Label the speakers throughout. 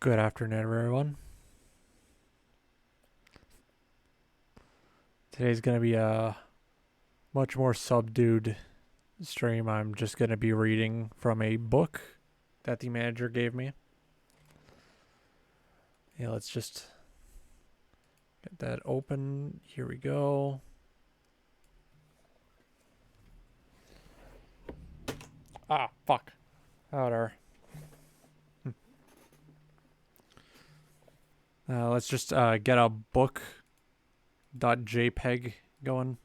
Speaker 1: Good afternoon, everyone. Today's going to be a much more subdued stream. I'm just going to be reading from a book that the manager gave me. Yeah, let's just get that open. Here we go. Ah, fuck. Outer. Let's just get a book.jpg going.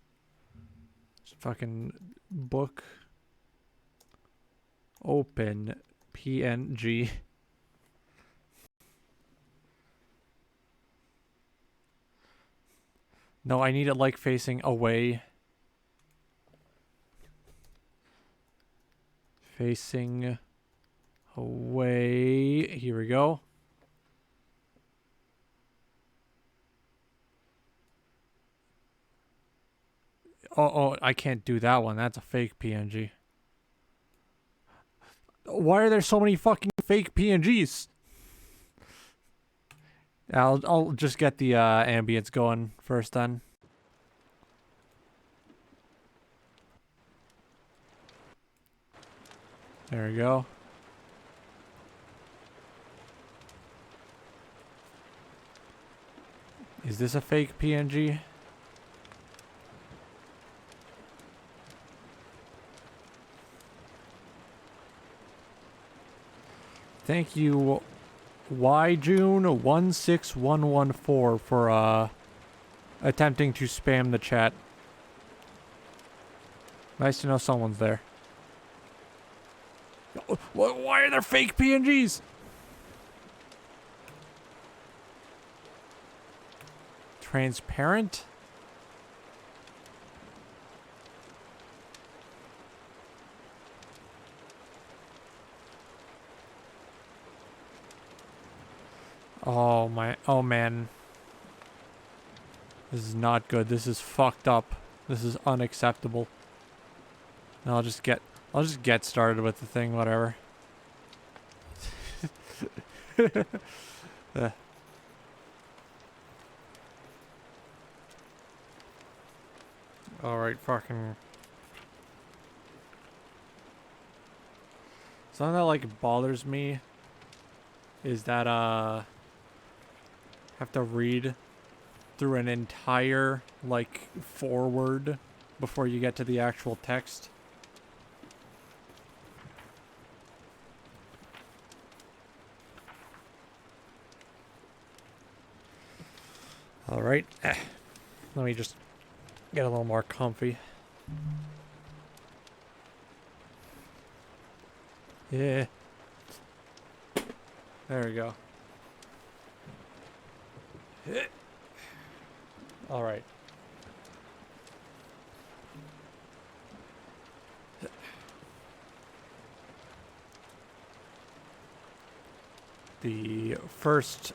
Speaker 1: Just fucking book. Open PNG. No, I need it like facing away. Facing away. Here we go. Oh, I can't do that one. That's a fake PNG. Why are there so many fucking fake PNGs? I'll just get the ambience going first then. There we go. Is this a fake PNG? Thank you, YJune16114 for attempting to spam the chat. Nice to know someone's there. Why are there fake PNGs? Transparent? Oh man. This is not good. This is fucked up. This is unacceptable. And I'll just get started with the thing, whatever. Alright, fucking. Something that like bothers me is that have to read through an entire like foreword before you get to the actual text. All right. Let me just get a little more comfy. Yeah. There we go. All right. The first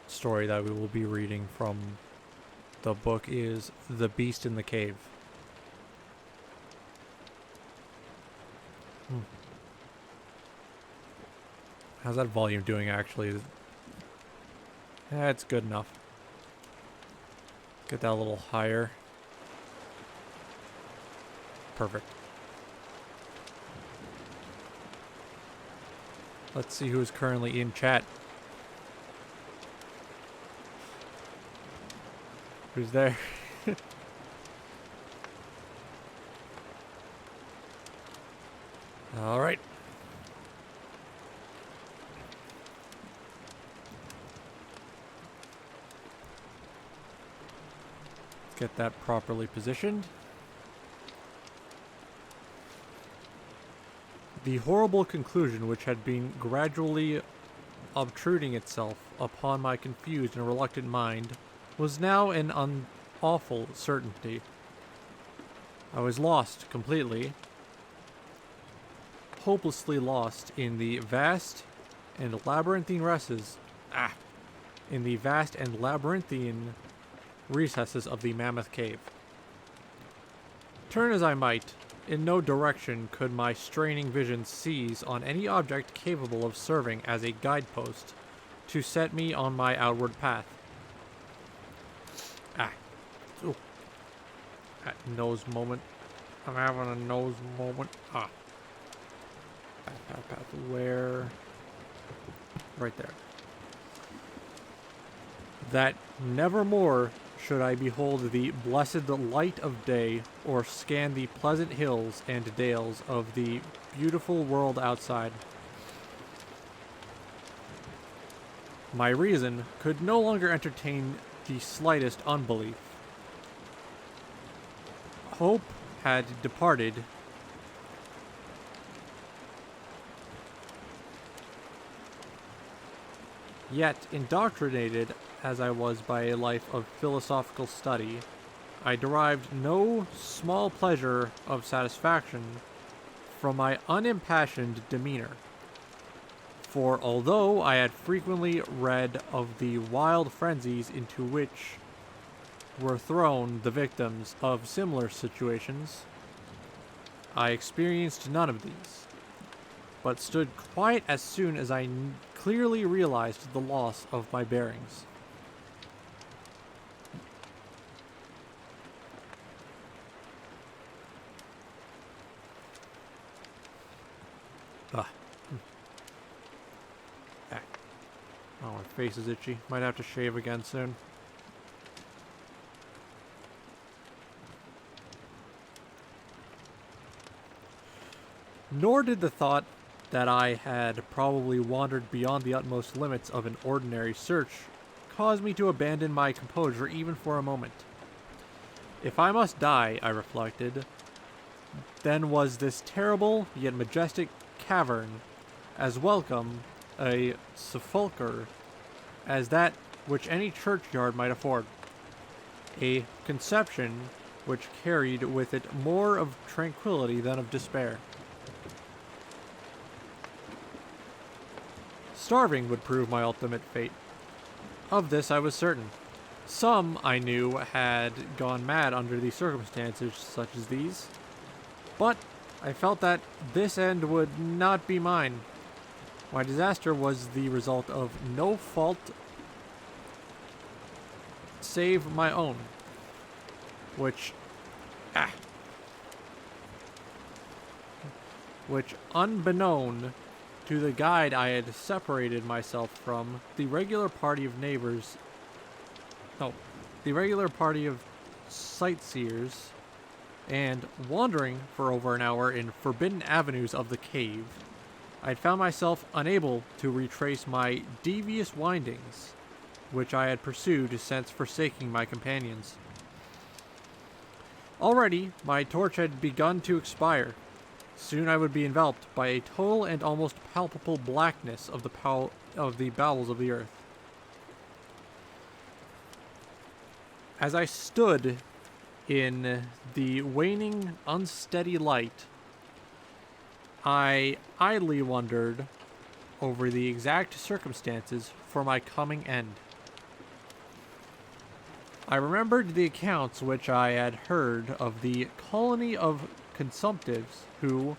Speaker 1: story that we will be reading from the book is The Beast in the Cave. How's that volume doing, actually? Yeah, it's good enough. Get that a little higher. Perfect. Let's see who's currently in chat. Who's there? All right. Get that properly positioned. The horrible conclusion which had been gradually obtruding itself upon my confused and reluctant mind was now an awful certainty. I was lost completely, hopelessly lost in the vast and labyrinthine recesses of the Mammoth Cave. Turn as I might, in no direction could my straining vision seize on any object capable of serving as a guidepost to set me on my outward path. Ooh. That nose moment. I'm having a nose moment. Path. Where? Right there. That nevermore should I behold the blessed light of day, or scan the pleasant hills and dales of the beautiful world outside. My reason could no longer entertain the slightest unbelief. Hope had departed. Yet, indoctrinated as I was by a life of philosophical study, I derived no small pleasure of satisfaction from my unimpassioned demeanor. For although I had frequently read of the wild frenzies into which were thrown the victims of similar situations. I experienced none of these, but stood quiet as soon as I clearly realized the loss of my bearings. Ugh. Oh, my face is itchy. Might have to shave again soon. Nor did the thought that I had probably wandered beyond the utmost limits of an ordinary search cause me to abandon my composure even for a moment. If I must die, I reflected, then was this terrible yet majestic cavern as welcome a sepulchre as that which any churchyard might afford. A conception which carried with it more of tranquility than of despair. Starving would prove my ultimate fate. Of this I was certain. Some, I knew, had gone mad under the circumstances such as these, but I felt that this end would not be mine. My disaster was the result of no fault save my own, which unbeknown to the guide I had separated myself from the regular party of sightseers, and wandering for over an hour in forbidden avenues of the cave, I'd found myself unable to retrace my devious windings, which I had pursued since forsaking my companions. Already, my torch had begun to expire. Soon I would be enveloped by a total and almost palpable blackness of the bowels of the earth. As I stood in the waning, unsteady light, I idly wondered over the exact circumstances for my coming end. I remembered the accounts which I had heard of the colony of consumptives who,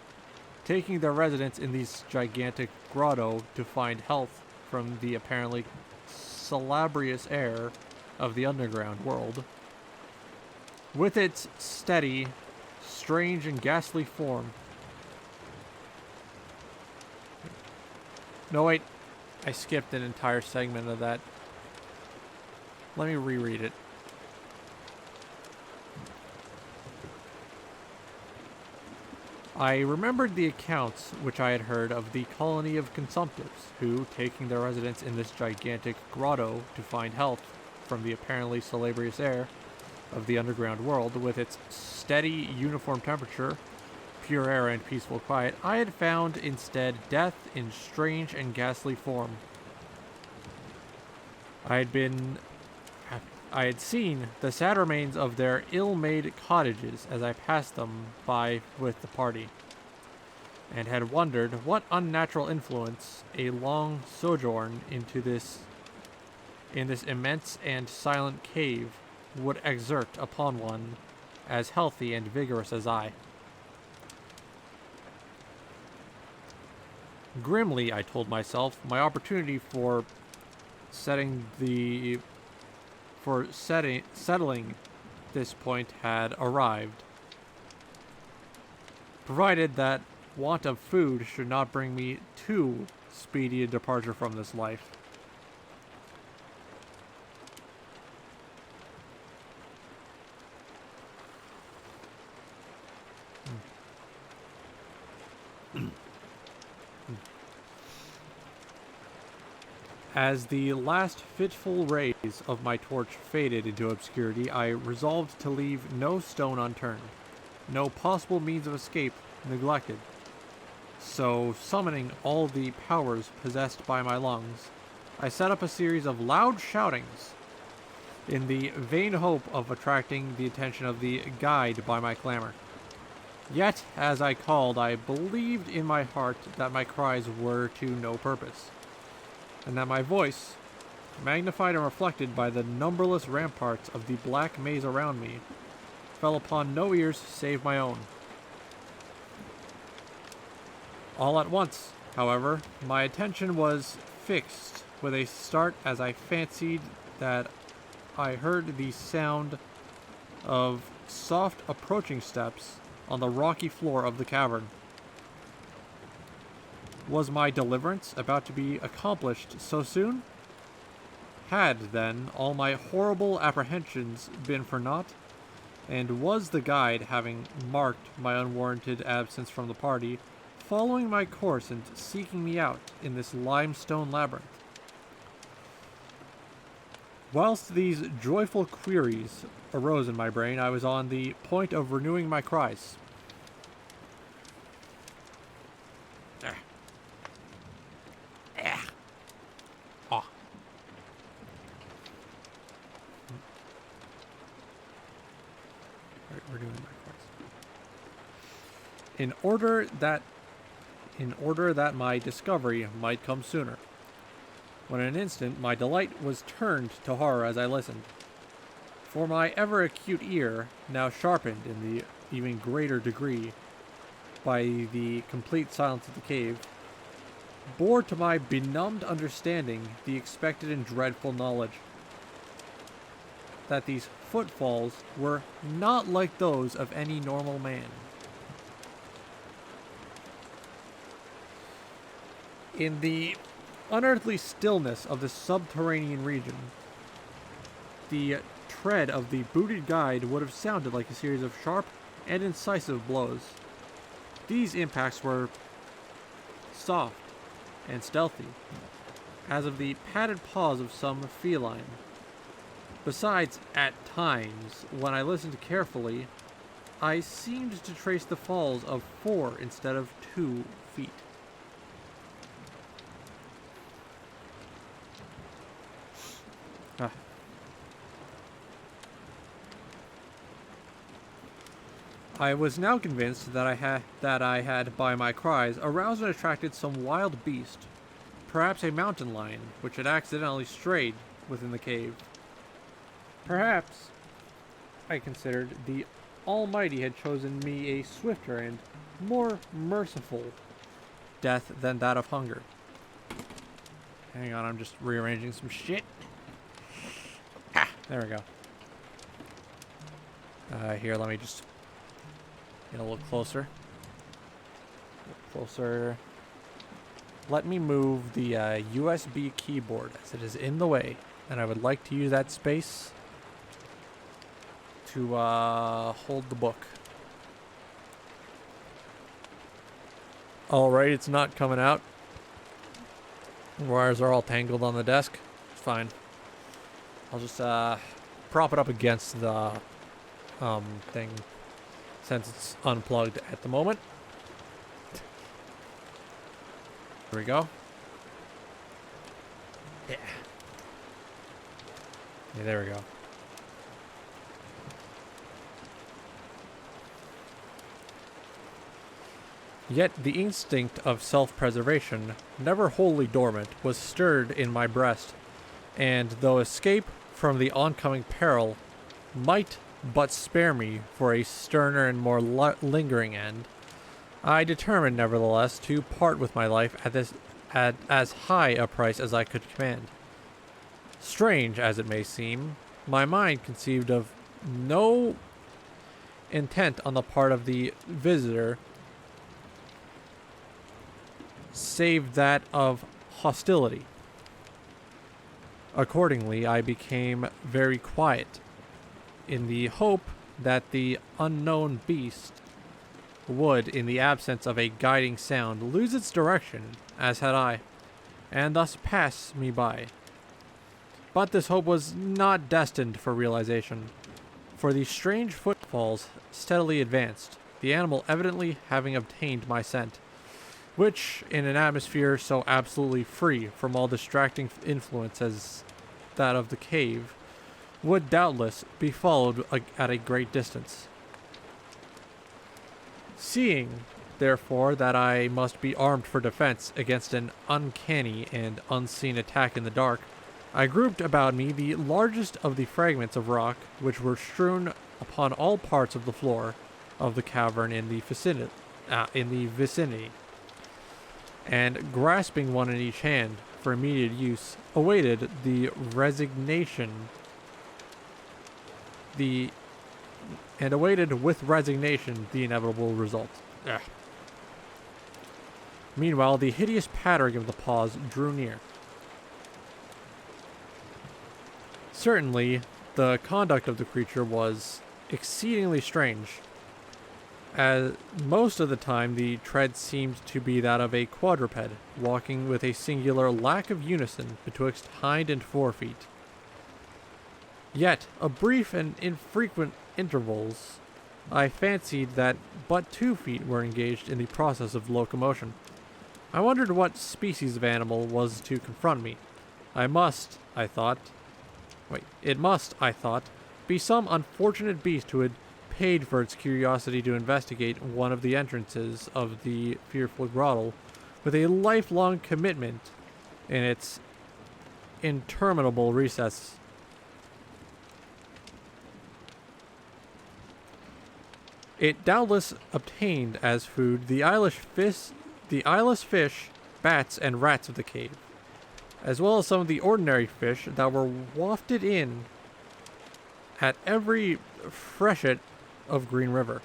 Speaker 1: taking their residence in this gigantic grotto to find health from the apparently salubrious air of the underground world, with its steady, strange, and ghastly form. No, wait. I skipped an entire segment of that. Let me reread it. I remembered the accounts which I had heard of the colony of consumptives, who, taking their residence in this gigantic grotto to find health from the apparently salubrious air of the underground world, with its steady, uniform temperature, pure air, and peaceful quiet, I had found instead death in strange and ghastly form. I had seen the sad remains of their ill-made cottages as I passed them by with the party, and had wondered what unnatural influence a long sojourn in this immense and silent cave would exert upon one as healthy and vigorous as I. Grimly, I told myself, my opportunity for settling this point had arrived, provided that want of food should not bring me too speedy a departure from this life. As the last fitful rays of my torch faded into obscurity, I resolved to leave no stone unturned, no possible means of escape neglected. So, summoning all the powers possessed by my lungs, I set up a series of loud shoutings, in the vain hope of attracting the attention of the guide by my clamor. Yet, as I called, I believed in my heart that my cries were to no purpose, and that my voice, magnified and reflected by the numberless ramparts of the black maze around me, fell upon no ears save my own. All at once, however, my attention was fixed with a start as I fancied that I heard the sound of soft approaching steps on the rocky floor of the cavern. Was my deliverance about to be accomplished so soon? Had, then, all my horrible apprehensions been for naught? And was the guide, having marked my unwarranted absence from the party, following my course and seeking me out in this limestone labyrinth? Whilst these joyful queries arose in my brain, I was on the point of renewing my cries. Renewing my cries. In order that my discovery might come sooner. When in an instant my delight was turned to horror as I listened. For my ever acute ear, now sharpened in the even greater degree by the complete silence of the cave, bore to my benumbed understanding the expected and dreadful knowledge that these footfalls were not like those of any normal man. In the unearthly stillness of the subterranean region, the tread of the booted guide would have sounded like a series of sharp and incisive blows. These impacts were soft and stealthy, as of the padded paws of some feline. Besides, at times, when I listened carefully, I seemed to trace the falls of 4 instead of 2 feet. I was now convinced that I had, by my cries, aroused and attracted some wild beast, perhaps a mountain lion, which had accidentally strayed within the cave. Perhaps, I considered, the Almighty had chosen me a swifter and more merciful death than that of hunger. Hang on, I'm just rearranging some shit. There we go. Here, let me just get a little closer. Let me move the USB keyboard as it is in the way, and I would like to use that space to hold the book. Alright, it's not coming out. The wires are all tangled on the desk. It's fine. I'll just prop it up against the thing since it's unplugged at the moment. There we go. Yeah, there we go. Yet the instinct of self-preservation, never wholly dormant, was stirred in my breast, and though escape from the oncoming peril might but spare me for a sterner and more lingering end, I determined nevertheless to part with my life at as high a price as I could command. Strange as it may seem, my mind conceived of no intent on the part of the visitor save that of hostility. Accordingly, I became very quiet, in the hope that the unknown beast would, in the absence of a guiding sound, lose its direction, as had I, and thus pass me by. But this hope was not destined for realization, for the strange footfalls steadily advanced, the animal evidently having obtained my scent, which, in an atmosphere so absolutely free from all distracting influence as that of the cave, would doubtless be followed at a great distance. Seeing, therefore, that I must be armed for defense against an uncanny and unseen attack in the dark, I grouped about me the largest of the fragments of rock, which were strewn upon all parts of the floor of the cavern in the vicinity, and grasping one in each hand for immediate use, awaited the resignation. Awaited with resignation the inevitable result. Ugh. Meanwhile, the hideous pattering of the paws drew near. Certainly, the conduct of the creature was exceedingly strange, as most of the time the tread seemed to be that of a quadruped, walking with a singular lack of unison betwixt hind and forefeet. Yet, a brief and infrequent intervals, I fancied that but 2 feet were engaged in the process of locomotion. I wondered what species of animal was to confront me. It must, I thought, be some unfortunate beast who had paid for its curiosity to investigate one of the entrances of the fearful grotto with a lifelong commitment in its interminable recesses. It doubtless obtained as food the eyeless fish, bats, and rats of the cave, as well as some of the ordinary fish that were wafted in at every freshet of Green River,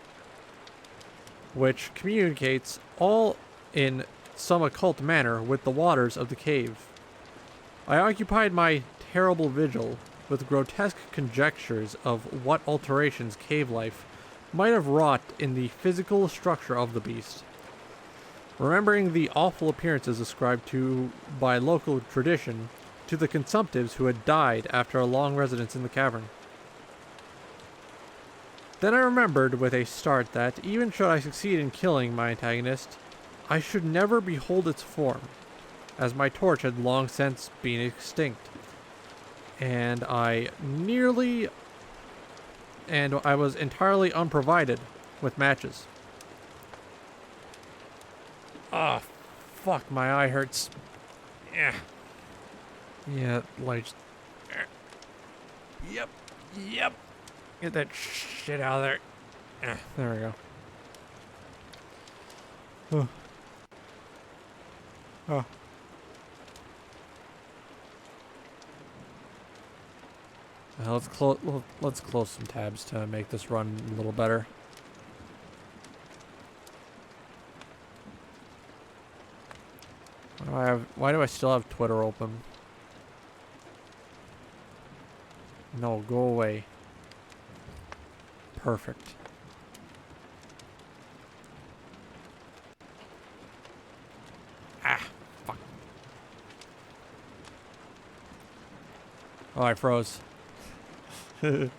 Speaker 1: which communicates all in some occult manner with the waters of the cave. I occupied my terrible vigil with grotesque conjectures of what alterations cave life might have wrought in the physical structure of the beast, remembering the awful appearances ascribed to by local tradition to the consumptives who had died after a long residence in the cavern. Then I remembered with a start that, even should I succeed in killing my antagonist, I should never behold its form, as my torch had long since been extinct, and I was entirely unprovided with matches. Ah, fuck, my eye hurts. Yeah, lights. Yep. Get that shit out of there. There we go. Oh. Let's close some tabs to make this run a little better. Why do I still have Twitter open? No, go away. Perfect. Ah, fuck. Oh, I froze. Let's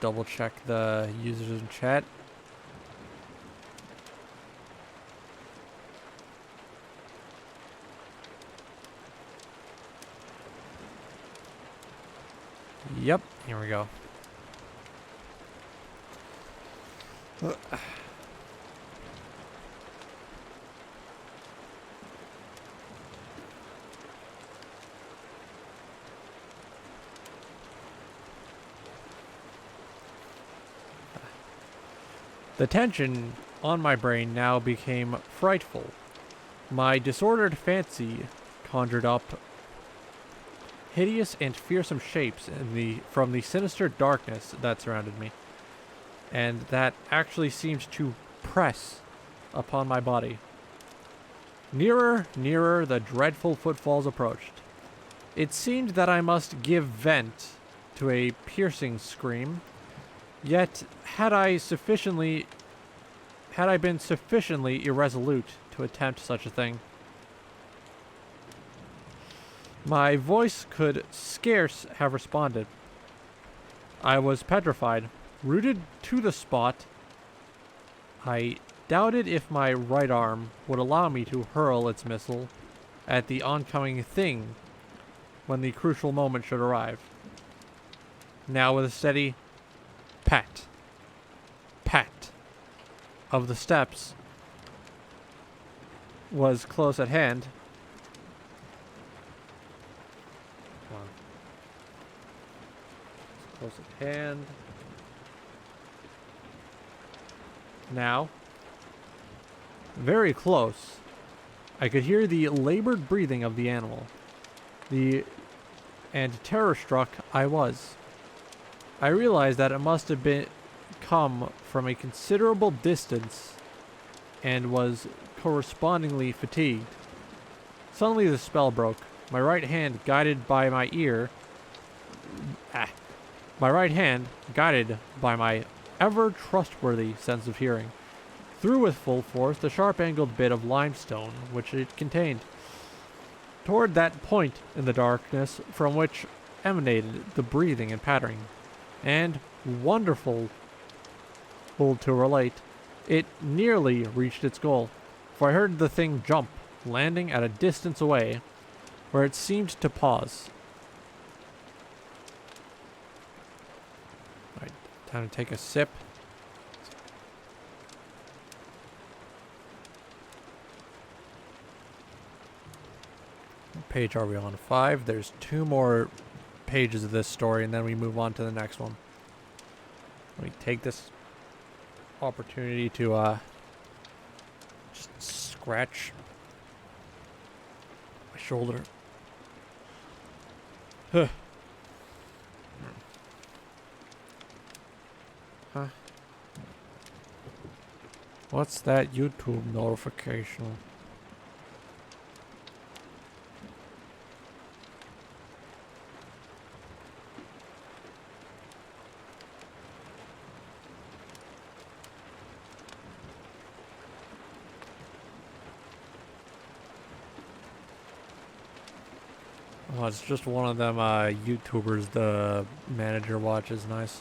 Speaker 1: double check the users in chat. Yep, here we go. The tension on my brain now became frightful. My disordered fancy conjured up hideous and fearsome shapes from the sinister darkness that surrounded me, and that actually seemed to press upon my body. Nearer the dreadful footfalls approached. It seemed that I must give vent to a piercing scream, yet had I been sufficiently irresolute to attempt such a thing. My voice could scarce have responded. I was petrified, rooted to the spot. I doubted if my right arm would allow me to hurl its missile at the oncoming thing when the crucial moment should arrive. Now with a steady pat, pat of the steps was close at hand. Come on. It's close at hand. Now, very close, I could hear the labored breathing of the animal. And terror-struck I was. I realized that it must have come from a considerable distance and was correspondingly fatigued. Suddenly the spell broke. My right hand, guided by my ever trustworthy sense of hearing, threw with full force the sharp-angled bit of limestone which it contained, toward that point in the darkness from which emanated the breathing and pattering. And, wonderful to relate, it nearly reached its goal, for I heard the thing jump, landing at a distance away, where it seemed to pause. Alright, time to take a sip. What page are we on? 5. There's 2 more pages of this story, and then we move on to the next one. Let me take this opportunity to just scratch my shoulder. Huh. What's that YouTube notification? Oh, it's just one of them YouTubers the manager watches. Nice.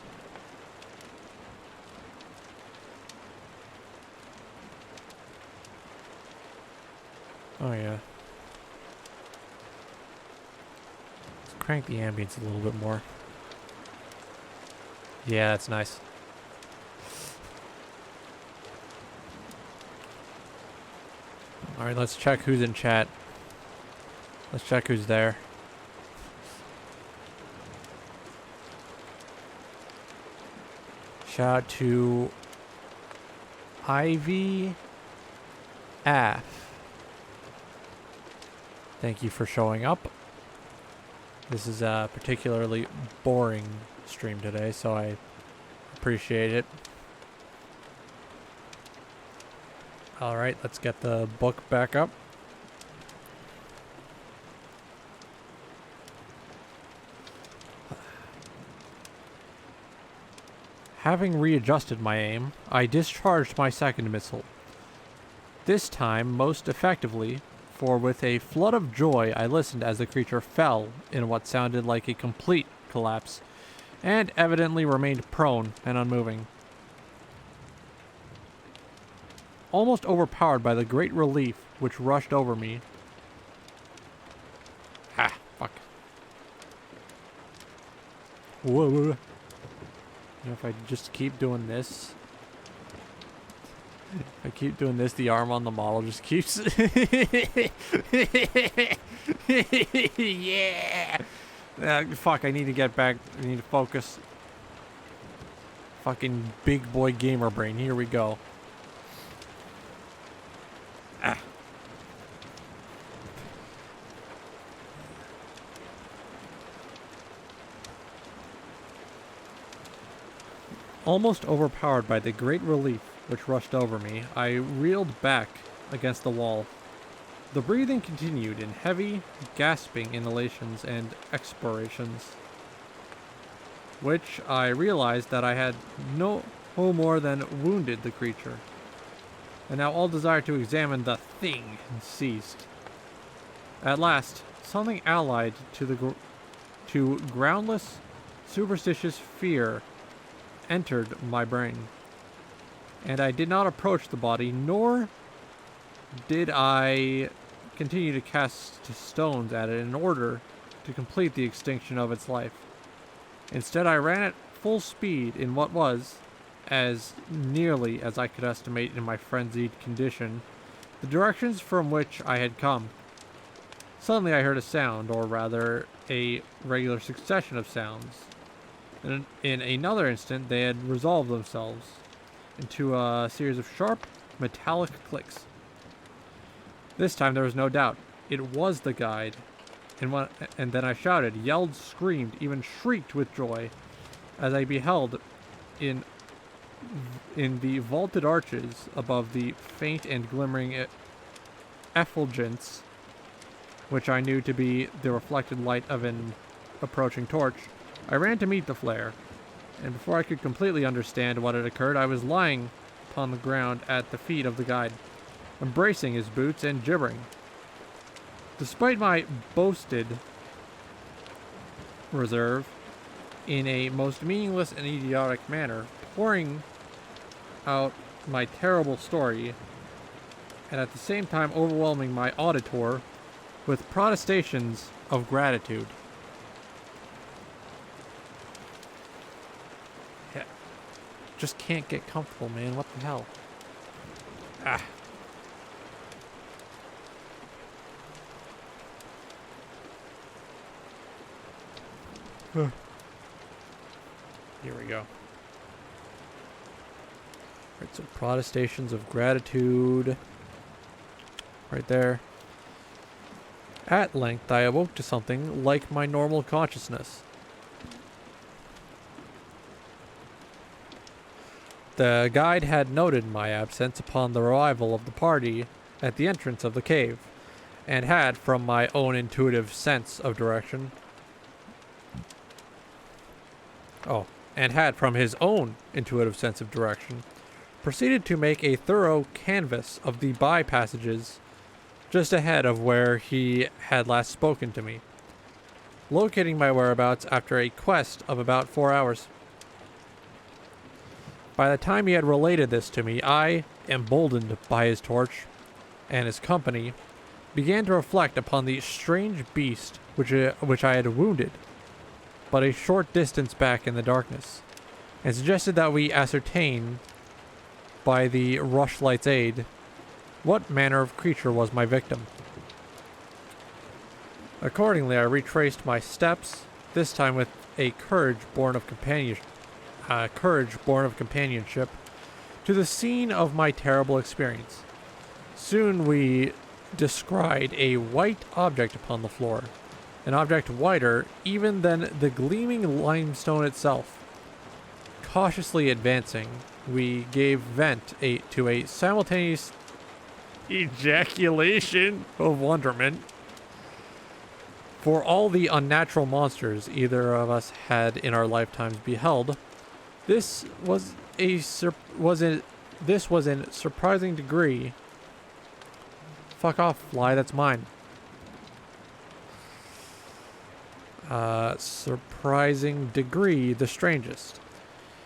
Speaker 1: Oh yeah. Let's crank the ambience a little bit more. Yeah, that's nice. Alright, let's check who's in chat. Let's check who's there. Shout out to Ivy F. Thank you for showing up. This is a particularly boring stream today, so I appreciate it. Alright, let's get the book back up. Having readjusted my aim, I discharged my second missile. This time most effectively, for with a flood of joy I listened as the creature fell in what sounded like a complete collapse, and evidently remained prone and unmoving. Almost overpowered by the great relief which rushed over me. Ah, fuck. Whoa. You know, if I just keep doing this, if I keep doing this, the arm on the model just keeps. Yeah. Fuck, I need to get back. I need to focus. Fucking big boy gamer brain. Here we go. Ah. Almost overpowered by the great relief which rushed over me, I reeled back against the wall. The breathing continued in heavy, gasping inhalations and expirations, which I realized that I had no more than wounded the creature. And now all desire to examine the thing ceased. At last, something allied to groundless, superstitious fear entered my brain, and I did not approach the body, nor did I continue to cast stones at it in order to complete the extinction of its life. Instead, I ran at full speed in what was, as nearly as I could estimate in my frenzied condition, the directions from which I had come. Suddenly I heard a sound, or rather, a regular succession of sounds. In another instant, they had resolved themselves into a series of sharp, metallic clicks. This time there was no doubt. It was the guide. And then I shouted, yelled, screamed, even shrieked with joy as I beheld in the vaulted arches above the faint and glimmering effulgence, which I knew to be the reflected light of an approaching torch. I ran to meet the flare, and before I could completely understand what had occurred, I was lying upon the ground at the feet of the guide, embracing his boots and gibbering. Despite my boasted reserve, in a most meaningless and idiotic manner, pouring out my terrible story, and at the same time overwhelming my auditor with protestations of gratitude. Yeah. Just can't get comfortable, man. What the hell? Ah. Here we go. Right, so protestations of gratitude. Right there. At length, I awoke to something like my normal consciousness. The guide had noted my absence upon the arrival of the party at the entrance of the cave, and had, from my own intuitive sense of direction, from his own intuitive sense of direction, proceeded to make a thorough canvass of the by-passages just ahead of where he had last spoken to me, locating my whereabouts after a quest of about 4 hours. By the time he had related this to me, I, emboldened by his torch and his company, began to reflect upon the strange beast which I had wounded but a short distance back in the darkness, and suggested that we ascertain, by the rushlight's aid, what manner of creature was my victim. Accordingly, I retraced my steps, this time with a courage born of companionship, to the scene of my terrible experience. Soon we descried a white object upon the floor, an object whiter even than the gleaming limestone itself. Cautiously advancing, we gave vent to a simultaneous ejaculation of wonderment. For all the unnatural monsters either of us had in our lifetimes beheld, this was in surprising degree. Fuck off, fly, that's mine. Surprising degree the strangest.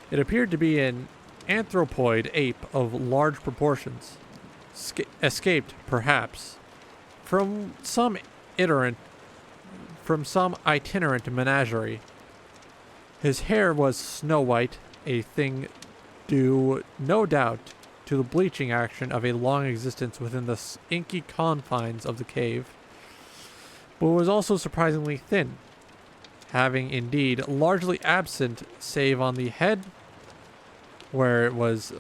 Speaker 1: It appeared to be an anthropoid ape of large proportions, escaped, perhaps, from some itinerant menagerie. His hair was snow white, a thing due, no doubt, to the bleaching action of a long existence within the inky confines of the cave, but was also surprisingly thin, having indeed largely absent save on the head, where it was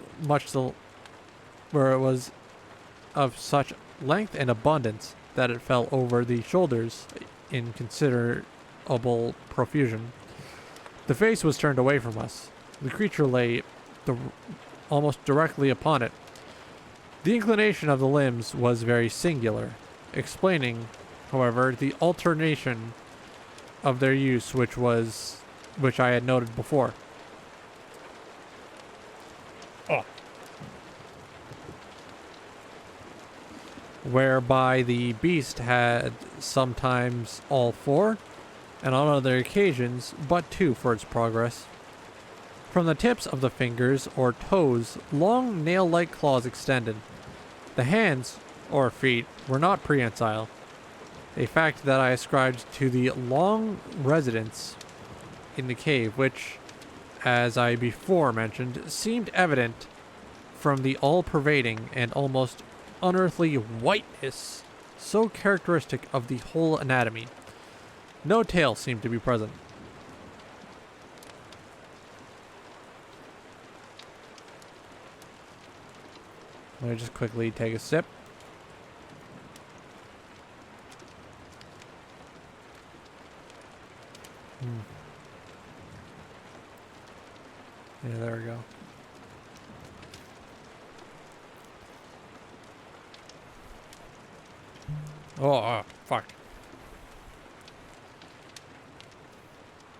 Speaker 1: of such length and abundance that it fell over the shoulders in considerable profusion. The face was turned away from us. The creature lay almost directly upon it. The inclination of the limbs was very singular, explaining, however, the alternation of their use which I had noted before. Whereby the beast had sometimes all four, and on other occasions but two for its progress. From the tips of the fingers or toes, long nail-like claws extended. The hands, or feet, were not prehensile, a fact that I ascribed to the long residence in the cave, which, as I before mentioned, seemed evident from the all-pervading and almost unearthly whiteness so characteristic of the whole anatomy. No tail seemed to be present. Let me just quickly take a sip. Yeah, there we go. Oh, fuck.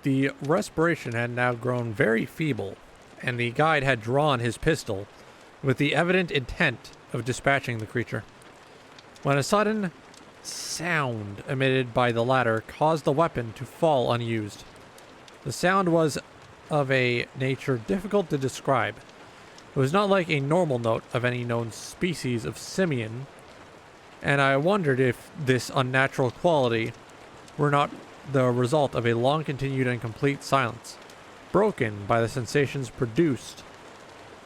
Speaker 1: The respiration had now grown very feeble, and the guide had drawn his pistol with the evident intent of dispatching the creature, when a sudden sound emitted by the latter caused the weapon to fall unused. The sound was of a nature difficult to describe. It was not like a normal note of any known species of simian, and I wondered if this unnatural quality were not the result of a long-continued and complete silence, broken by the sensations produced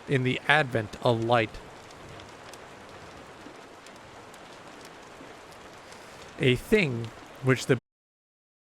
Speaker 1: in the advent of light. A thing which the